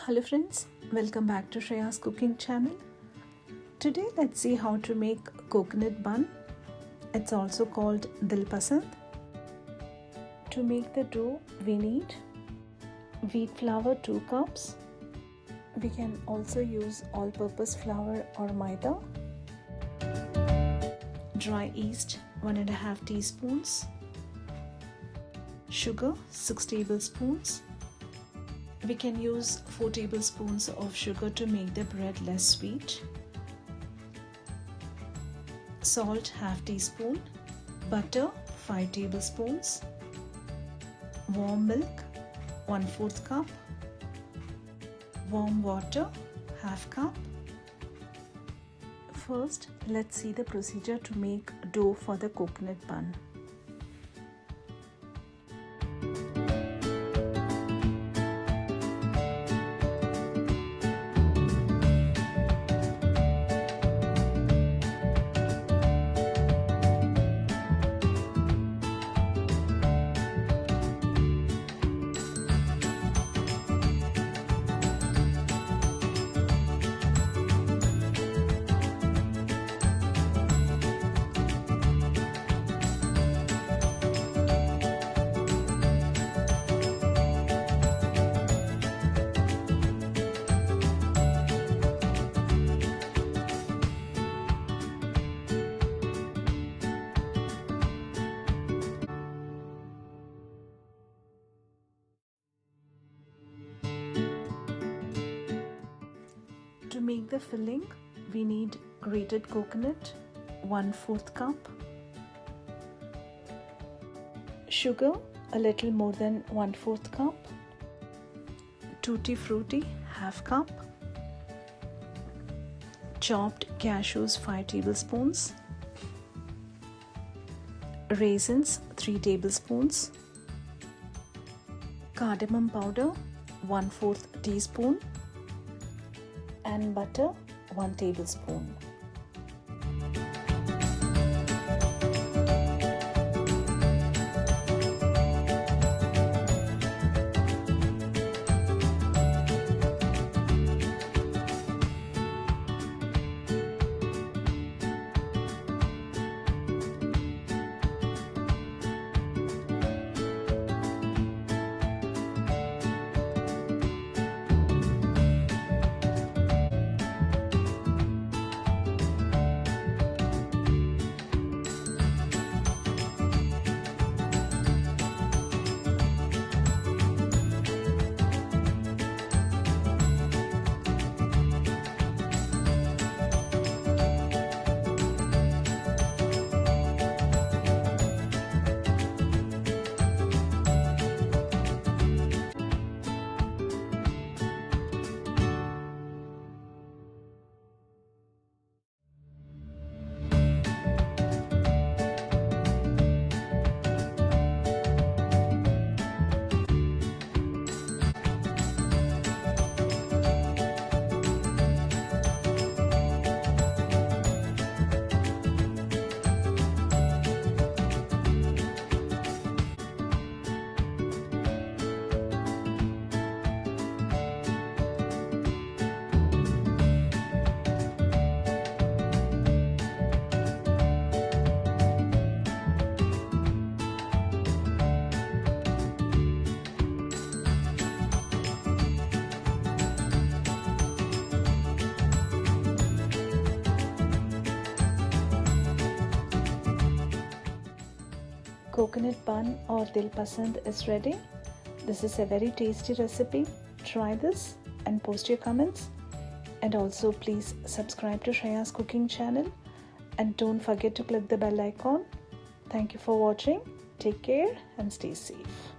Hello friends, welcome back to Shreya's cooking channel. Today let's see how to make coconut bun. It's also called Dilpasand. To make the dough we need wheat flour 2 cups. We can also use all-purpose flour or maida. Dry yeast 1.5 teaspoons. Sugar 6 tablespoons. We can use 4 tablespoons of sugar to make the bread less sweet. Salt ½ teaspoon. Butter 5 tablespoons. Warm milk 1/4 cup. Warm water ½ cup. First, let's see the procedure to make dough for the coconut bun. To make the filling, we need grated coconut 1/4 cup, sugar a little more than 1/4 cup, Tutti Frutti ½ cup, chopped cashews 5 tablespoons, raisins 3 tablespoons, cardamom powder 1/4 teaspoon, and butter 1 tablespoon. Coconut bun or dilpasand is ready. This is a very tasty recipe. Try this and post your comments. And also please subscribe to Shreya's cooking channel and don't forget to click the bell icon. Thank you for watching. Take care and stay safe.